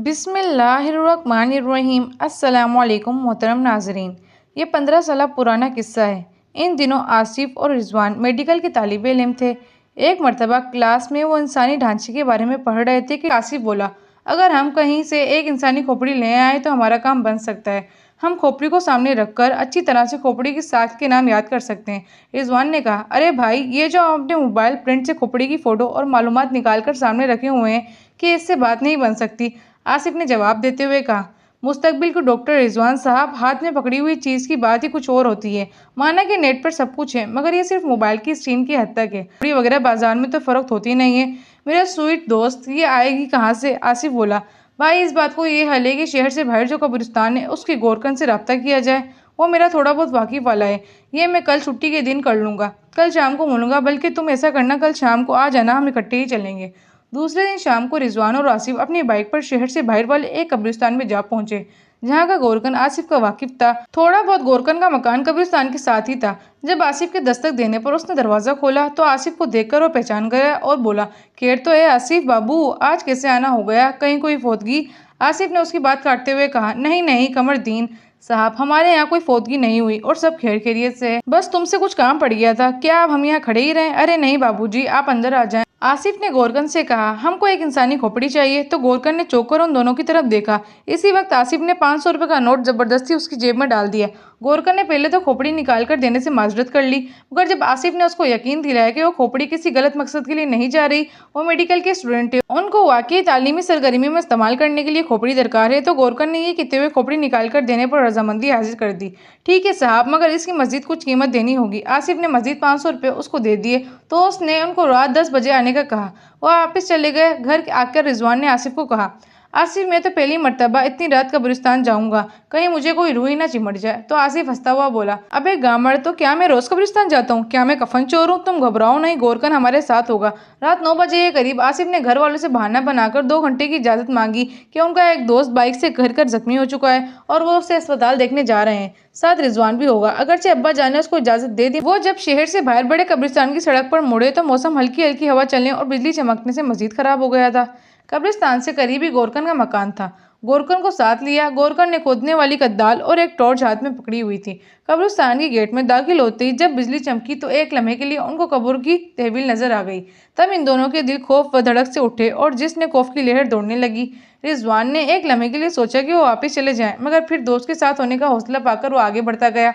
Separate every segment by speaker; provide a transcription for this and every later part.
Speaker 1: बिस्मिल्लाहिर्रहमानिर्रहीम। अस्सलामुअलैकुम मोहतरम नाजरीन। ये 15 साल पुराना किस्सा है। इन दिनों आसिफ और रिजवान मेडिकल के तालिब इल्म थे। एक मरतबा क्लास में वो इंसानी ढांचे के बारे में पढ़ रहे थे कि आसिफ बोला, अगर हम कहीं से एक इंसानी खोपड़ी ले आए तो हमारा काम बन सकता है। हम खोपड़ी को सामने रखकर अच्छी तरह से खोपड़ी की साख के नाम याद कर सकते हैं। रिजवान ने कहा, अरे भाई, ये जो आपने मोबाइल प्रिंट से खोपड़ी की फ़ोटो और मालूमात निकाल कर सामने रखे हुए हैं कि इससे बात नहीं बन सकती। आसिफ ने जवाब देते हुए कहा, मुस्तकबिल को डॉक्टर रिजवान साहब, हाथ में पकड़ी हुई चीज़ की बात ही कुछ और होती है। माना कि नेट पर सब कुछ है, मगर ये सिर्फ मोबाइल की स्क्रीन की हद तक है। खोपड़ी वगैरह बाजार में तो फ़र्क होती नहीं है। मेरा स्वीट दोस्त, ये आएगी कहाँ से? आसिफ बोला, भाई, इस बात को ये हल है कि शहर से बाहर जो कब्रिस्तान है उसके गोरकन से रब्ता किया जाए। वो मेरा थोड़ा बहुत वाकिफ वाला है। ये मैं कल छुट्टी के दिन कर लूँगा। कल शाम को मिलूंगा। बल्कि तुम ऐसा करना, कल शाम को आ जाना, हम इकट्ठे ही चलेंगे। दूसरे दिन शाम को रिजवान और आसिफ अपनी बाइक पर शहर से बाहर वाले एक कब्रिस्तान में जा पहुंचे, जहां का गोरकन आसिफ का वाकिफ था। थोड़ा बहुत गोरकन का मकान कब्रिस्तान के साथ ही था। जब आसिफ के दस्तक देने पर उसने दरवाजा खोला तो आसिफ को देखकर वो पहचान गया और बोला, खैर तो है आसिफ बाबू, आज कैसे आना हो गया? कहीं कोई फौतगी? आसिफ ने उसकी बात काटते हुए कहा, नहीं नहीं कमरदीन साहब, हमारे यहाँ कोई फौतगी नहीं हुई और सब खैर खैरियत से है। बस तुमसे कुछ काम पड़ गया था। क्या अब हम यहाँ खड़े ही रहें? अरे नहीं बाबूजी, आप अंदर आ जाएं। आसिफ ने गोरकन से कहा, हमको एक इंसानी खोपड़ी चाहिए। तो गोरकन ने चौंक कर उन दोनों की तरफ देखा। इसी वक्त आसिफ ने 500 रुपए का नोट जबरदस्ती उसकी जेब में डाल दिया। गोरकन ने पहले तो खोपड़ी निकाल कर देने से माजरत कर ली, मगर जब आसिफ ने उसको यकीन दिलाया कि वो खोपड़ी किसी गलत मकसद के लिए नहीं जा रही, वो मेडिकल के स्टूडेंट है, उनको वाकई तालीमी सरगर्मी में इस्तेमाल करने के लिए खोपड़ी दरकार है, तो गोरकन ने ये कहते हुए खोपड़ी निकाल कर देने पर रजामंदी हाजिर कर दी। ठीक है साहब, मगर इसकी मजीद कुछ कीमत देनी होगी। आसिफ ने मजीद 500 रुपये उसको दे दिए तो उसने उनको रात 10 बजे आने का कहा। वह वापस चले गए। घर आकर रिजवान ने आसिफ को कहा, आसिफ, मैं तो पहली मर्तबा इतनी रात कब्रिस्तान जाऊंगा, कहीं मुझे कोई रूह ही ना चिमट जाए। तो आसिफ हंसता हुआ बोला, अबे गामड़, तो क्या मैं रोज कब्रिस्तान जाता हूँ? क्या मैं कफन चोर हूँ? तुम घबराओ नहीं, गोरकन हमारे साथ होगा। रात 9 बजे के करीब आसिफ ने घर वालों से बहाना बनाकर 2 घंटे की इजाजत मांगी कि उनका एक दोस्त बाइक से गिर कर जख्मी हो चुका है और वो उसे अस्पताल देखने जा रहे हैं। साथ रिजवान भी होगा। अगरचे अब्बा जान ने उसको इजाजत दे दी। वो जब शहर से बाहर बड़े कब्रिस्तान की सड़क पर मुड़े तो मौसम हल्की हल्की हवा चलने और बिजली चमकने से मजीद खराब हो गया था। कब्रिस्तान से करीब ही गोरकन का मकान था। गोरकन को साथ लिया। गोरकन ने खोदने वाली कद्दाल और एक टॉर्च हाथ में पकड़ी हुई थी। कब्रिस्तान के गेट में दाखिल होते ही जब बिजली चमकी तो एक लम्हे के लिए उनको कब्र की तहवील नजर आ गई। तब इन दोनों के दिल खौफ व धड़क से उठे और जिसने खौफ की लहर दौड़ने लगी। रिजवान ने एक लम्हे के लिए सोचा कि वो वापस चले जाएं, मगर फिर दोस्त के साथ होने का हौसला पाकर वो आगे बढ़ता गया।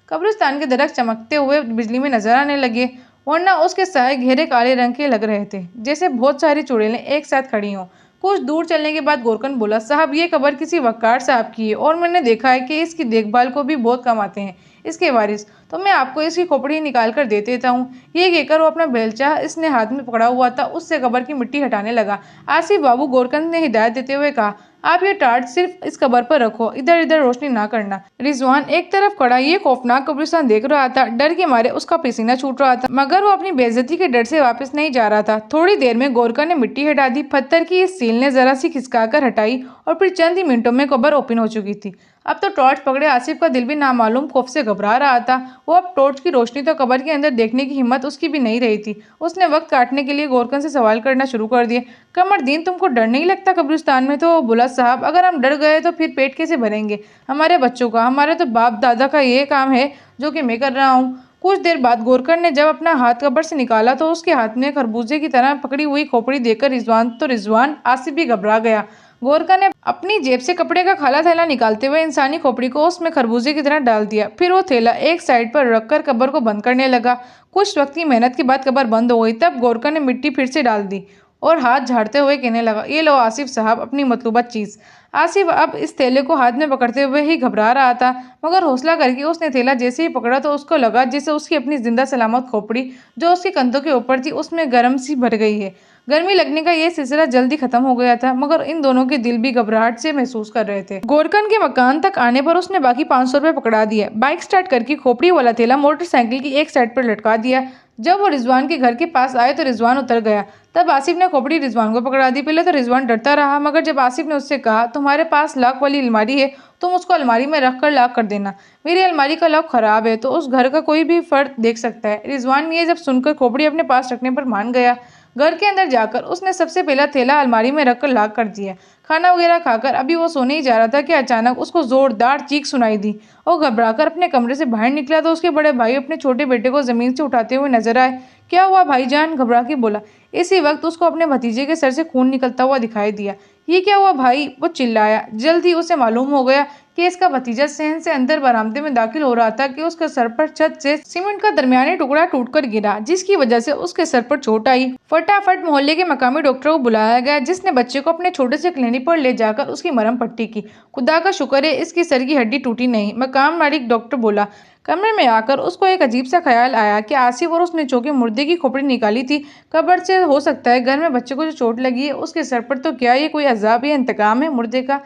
Speaker 1: कब्रिस्तान के दरख्त चमकते हुए बिजली में नजर आने लगे, वरना उसके साए गहरे काले रंग के लग रहे थे, जैसे बहुत सारी चुड़ैलें एक साथ खड़ी हों। कुछ दूर चलने के बाद गोरकन बोला, साहब, ये कब्र किसी वक़ार साहब की है और मैंने देखा है कि इसकी देखभाल को भी बहुत कम आते हैं इसके वारिस, तो मैं आपको इसकी खोपड़ी निकाल कर दे देता हूँ। ये कहकर वो अपना बेलचा इसने हाथ में पकड़ा हुआ था उससे कब्र की मिट्टी हटाने लगा। आसिफ बाबू, गोरकन ने हिदायत देते हुए कहा, आप ये टार्च सिर्फ इस कब्र पर रखो, इधर इधर रोशनी ना करना। रिजवान एक तरफ खड़ा ये खौफनाक कब्रिस्तान देख रहा था। डर के मारे उसका पसीना छूट रहा था, मगर वो अपनी बेइज्जती के डर से वापस नहीं जा रहा था। थोड़ी देर में गोरकन ने मिट्टी हटा दी। पत्थर की इस सील ने जरा सी खिसकाकर हटाई और फिर चंद ही मिनटों में कब्र ओपन हो चुकी थी। अब तो टॉर्च पकड़े आसिफ का दिल भी नामालूम खौफ से घबरा रहा था। वो अब टॉर्च की रोशनी तो कब्र के अंदर देखने की हिम्मत उसकी भी नहीं रही थी। उसने वक्त काटने के लिए गोरकन से सवाल करना शुरू कर दिए, कमरदीन, तुमको डर नहीं लगता कब्रिस्तान में? तो बोला, साहब, अगर हम डर गए तो फिर पेट कैसे भरेंगे हमारे बच्चों का? हमारे तो बाप दादा का ये काम है जो कि मैं कर रहा हूँ। कुछ देर बाद गोरकन ने जब अपना हाथ कब्र से निकाला तो उसके हाथ में खरबूजे की तरह पकड़ी हुई खोपड़ी देखकर रिजवान आसिफ भी घबरा गया। गोरकन ने अपनी जेब से कपड़े का खाला थैला निकालते हुए इंसानी खोपड़ी को उसमें खरबूजे की तरह डाल दिया। फिर वो थैला एक साइड पर रखकर कब्र को बंद करने लगा। कुछ वक्त की मेहनत के बाद कब्र बंद हो गई। तब गोरकन ने मिट्टी फिर से डाल दी और हाथ झाड़ते हुए कहने लगा, ये लो आसिफ साहब, अपनी मतलूबा चीज़। आसिफ अब इस थैले को हाथ में पकड़ते हुए ही घबरा रहा था, मगर हौसला करके उसने थैला जैसे ही पकड़ा तो उसको लगा जैसे उसकी अपनी जिंदा सलामत खोपड़ी जो उसके कंधों के ऊपर थी उसमें गर्म सी भर गई है। गर्मी लगने का यह सिलसिला जल्दी खत्म हो गया था, मगर इन दोनों के दिल भी घबराहट से महसूस कर रहे थे। गोरकन के मकान तक आने पर उसने बाकी 500 रुपये पकड़ा दिए। बाइक स्टार्ट करके खोपड़ी वाला थैला मोटरसाइकिल की एक साइड पर लटका दिया। जब वो रिजवान के घर के पास आए तो रिजवान उतर गया। तब आसिफ ने खोपड़ी रिजवान को पकड़ा दी। पहले तो रिजवान डरता रहा, मगर जब आसिफ ने उससे कहा, तुम्हारे पास लॉक वाली अलमारी है, तुम उसको अलमारी में रख कर लॉक कर देना। मेरी अलमारी का लॉक खराब है तो उस घर का कोई भी फर्द देख सकता है। रिजवान ये जब सुनकर खोपड़ी अपने पास रखने पर मान गया। घर के अंदर जाकर उसने सबसे पहला थैला अलमारी में रखकर लॉक कर दिया। खाना वगैरह खाकर अभी वो सोने ही जा रहा था कि अचानक उसको जोरदार चीख सुनाई दी। वो घबराकर अपने कमरे से बाहर निकला तो उसके बड़े भाई अपने छोटे बेटे को जमीन से उठाते हुए नजर आए। क्या हुआ भाईजान? घबरा के बोला। इसी वक्त उसको अपने भतीजे के सर से खून निकलता हुआ दिखाई दिया। ये क्या हुआ भाई? वो चिल्लाया। जल्द ही उसे मालूम हो गया कि इसका भतीजा सहन से अंदर बरामदे में दाखिल हो रहा था कि उसके सर पर छत से सीमेंट का दरमियानी टुकड़ा टूटकर गिरा, जिसकी वजह से उसके सर पर चोट आई। फटाफट मोहल्ले के मकामी डॉक्टर को बुलाया गया, जिसने बच्चे को अपने छोटे से क्लिनिक पर ले जाकर उसकी मरहम पट्टी की। खुदा का शुक्र है इसकी सर की हड्डी टूटी नहीं, मकाम मालिक डॉक्टर बोला। कमरे में आकर उसको एक अजीब सा ख्याल आया कि आसिफ और उसने चौके मुर्दे की खोपड़ी निकाली थी कब्र से। हो सकता है घर में बच्चे को जो चोट लगी है उसके सर पर, तो क्या ये कोई अजाब या इंतकाम है मुर्दे का?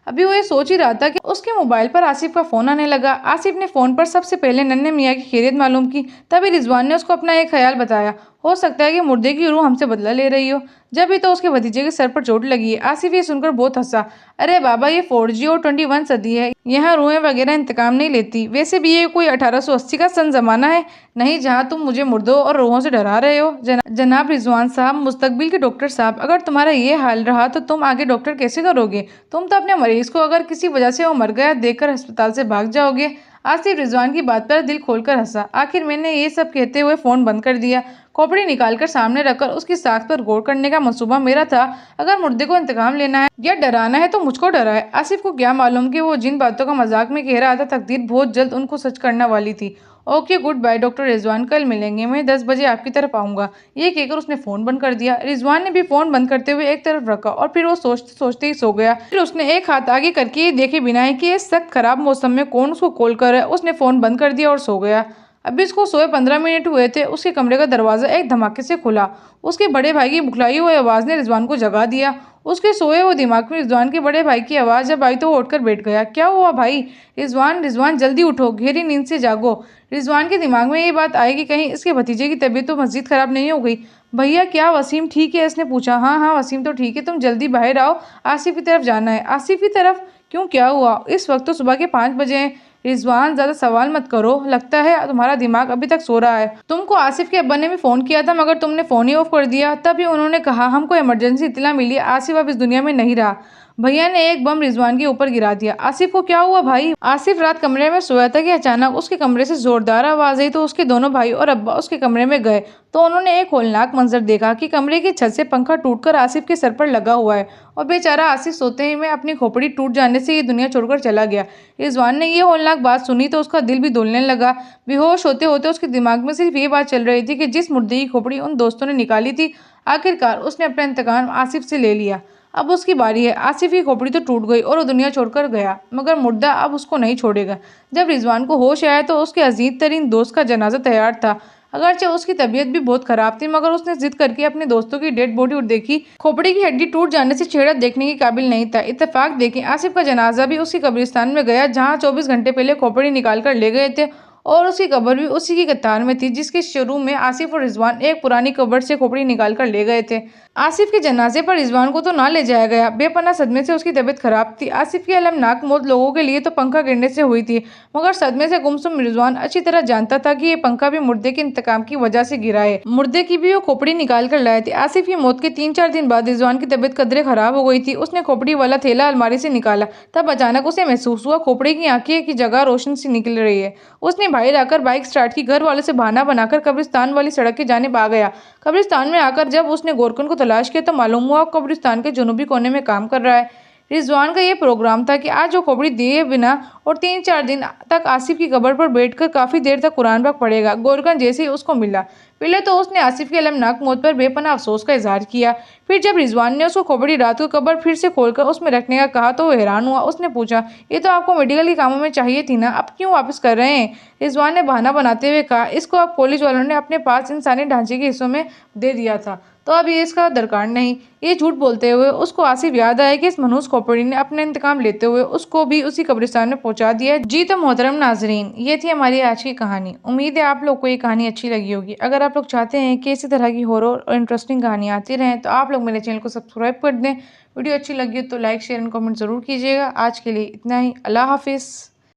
Speaker 1: अभी वो ये सोच ही रहा था कि उसके मोबाइल पर आसिफ का फोन आने लगा। आसिफ ने फोन पर सबसे पहले नन्हे मियाँ की खैरियत मालूम की। तभी रिजवान ने उसको अपना एक ख्याल बताया। हो सकता है कि मुर्दे की रूह हमसे बदला ले रही हो। जब भी तो उसके भतीजे के सर पर चोट लगी है। आसिफ ये सुनकर बहुत हंसा। अरे बाबा, ये 4G और 21 सदी है, यहाँ रूहें वगैरह इंतकाम नहीं लेती। वैसे भी ये कोई 1880 का सन जमाना है नहीं जहाँ तुम मुझे मुर्दों और रूहों से डरा रहे हो। जनाब रिजवान साहब, मुस्तकबिल के डॉक्टर साहब, अगर तुम्हारा ये हाल रहा तो तुम आगे डॉक्टर कैसे करोगे? तुम तो अपने मरीज को अगर किसी वजह से वो मर गया देखकर अस्पताल से भाग जाओगे। आसिफ रिजवान की बात पर दिल खोलकर हंसा। आखिर मैंने ये सब कहते हुए फोन बंद कर दिया। खोपड़ी निकालकर सामने रखकर उसकी साख पर गौर करने का मंसूबा मेरा था। अगर मुर्दे को इंतकाम लेना है या डराना है तो मुझको डराए। आसिफ को क्या मालूम कि वो जिन बातों का मजाक में कह रहा था तकदीर बहुत जल्द उनको सच करने वाली थी। Okay, good by doctor Rizwan, कल मिलेंगे। मैं 10 बजे आपकी तरफ आऊंगा। ये कहकर उसने फोन बंद कर दिया। रिजवान ने भी फोन बंद करते हुए एक तरफ रखा और फिर वो सोचते सोचते ही सो गया। फिर उसने एक हाथ आगे करके ये देखे बिना ही कि इस सख्त खराब मौसम में कौन उसको कॉल कर रहा है, उसने फोन बंद कर दिया और सो गया। अभी उसको सोए 15 मिनट हुए थे, उसके कमरे का दरवाजा एक धमाके से खुला। उसके बड़े भाई की बुखलाई हुई आवाज ने रिजवान को जगा दिया। उसके सोए हुए दिमाग में रिजवान के बड़े भाई की आवाज जब आई तो वो उठकर बैठ गया। क्या हुआ भाई? रिजवान, रिजवान जल्दी उठो, गहरी नींद से जागो। रिजवान के दिमाग में ये बात आई कि कहीं इसके भतीजे की तबीयत तो मस्जिद खराब नहीं हो गई। भैया, क्या वसीम ठीक है? इसने पूछा। हाँ हाँ, वसीम तो ठीक है, तुम जल्दी बाहर आओ, आसिफ की तरफ जाना है। आसिफ की तरफ? क्यों, क्या हुआ? इस वक्त तो सुबह के 5 बजे हैं। रिजवान, ज्यादा सवाल मत करो, लगता है तुम्हारा दिमाग अभी तक सो रहा है। तुमको आसिफ के अब्बा ने भी फोन किया था मगर तुमने फोन ही ऑफ कर दिया। तभी उन्होंने कहा हमको इमरजेंसी इत्तला मिली, आसिफ अब इस दुनिया में नहीं रहा। भैया ने एक बम रिजवान के ऊपर गिरा दिया। आसिफ को क्या हुआ भाई? आसिफ रात कमरे में सोया था कि अचानक उसके कमरे से जोरदार आवाज आई तो उसके दोनों भाई और अब्बा उसके कमरे में गए तो उन्होंने एक होलनाक मंजर देखा कि कमरे की छत से पंखा टूटकर आसिफ के सर पर लगा हुआ है और बेचारा आसिफ सोते ही में अपनी खोपड़ी टूट जाने से ये दुनिया छोड़कर चला गया। रिजवान ने ये होलनाक बात सुनी तो उसका दिल भी डोलने लगा। बेहोश होते होते उसके दिमाग में सिर्फ ये बात चल रही थी कि जिस मुर्दे की खोपड़ी उन दोस्तों ने निकाली थी, आखिरकार उसने अपना इंतकाम आसिफ से ले लिया। अब उसकी बारी है। आसिफ की खोपड़ी तो टूट गई और वो दुनिया छोड़कर गया, मगर मुर्दा अब उसको नहीं छोड़ेगा। जब रिजवान को होश आया तो उसके अजीज तरीन दोस्त का जनाजा तैयार था। अगरचे उसकी तबीयत भी बहुत खराब थी मगर उसने जिद करके अपने दोस्तों की डेड बॉडी देखी। खोपड़ी की हड्डी टूट जाने से चेहरा देखने के काबिल नहीं था। इत्तेफाक देखें, आसिफ का जनाजा भी उसी कब्रिस्तान में गया जहाँ 24 घंटे पहले खोपड़ी निकाल कर ले गए थे और उसकी कब्र भी उसी की कतार में थी जिसके शुरू में आसिफ और रिजवान एक पुरानी कब्र से खोपड़ी निकाल कर ले गए थे। आसिफ के जनाजे पर रिजवान को तो ना ले जाया गया। बेपनाह सदमे से उसकी तबीयत खराब थी। आसिफ की अलमनाक मौत लोगों के लिए तो पंखा गिरने से हुई थी, मगर सदमे से गुमसुम रिजवान अच्छी तरह जानता था कि ये पंखा भी मुर्दे के इंतकाम की वजह से गिरा है। मुर्दे की भी वो खोपड़ी निकाल कर लाए थे। आसिफ की मौत के 3-4 दिन बाद रिजवान की तबीयत कदरे खराब हो गई थी। उसने खोपड़ी वाला थैला अलमारी से निकाला, तब अचानक उसे महसूस हुआ खोपड़ी की आंखें की जगह रोशन सी निकल रही है। उसने बाहर आकर बाइक स्टार्ट की, घर वालों से बहाना बनाकर कब्रिस्तान वाली सड़क की जानिब आ गया। कब्रिस्तान में आकर जब उसने गोरकन को तलाश किया तो मालूम हुआ कब्रिस्तान के जनूबी कोने में काम कर रहा है। रिजवान का ये प्रोग्राम था कि आज वो खोपड़ी दिए बिना और 3-4 दिन तक आसिफ की कब्र पर बैठकर काफी देर तक कुरान पाक पढ़ेगा। गोरकन जैसे ही उसको मिला, पहले तो उसने आसिफ की अलमनाक मौत पर बेपनाह अफसोस का इजहार किया। फिर जब रिजवान ने उसको खोपड़ी रात को कब्र फिर से खोलकर उसमें रखने का कहा तो वो हैरान हुआ। उसने पूछा, ये तो आपको मेडिकल के कामों में चाहिए थी ना, अब क्यों वापस कर रहे हैं? रिजवान ने बहाना बनाते हुए कहा, इसको अब कॉलेज वालों ने अपने पास इंसानी ढांचे के हिस्सों में दे दिया था तो अब ये इसका दरकार नहीं। ये झूठ बोलते हुए उसको आसिफ याद आया कि इस मनहूस खोपड़ी ने अपने इंतकाम लेते हुए उसको भी उसी कब्रिस्तान में पहुंचा दिया। जी तो मोहतरम नाजरीन, ये थी हमारी आज की कहानी। उम्मीद है आप लोग को ये कहानी अच्छी लगी होगी। अगर आप लोग चाहते हैं कि इसी तरह की हॉरर और इंटरेस्टिंग कहानी आती रहें तो आप लोग मेरे चैनल को सब्सक्राइब कर दें। वीडियो अच्छी लगी तो लाइक शेयर एंड कमेंट जरूर कीजिएगा। आज के लिए इतना ही। अल्लाह हाफिज़।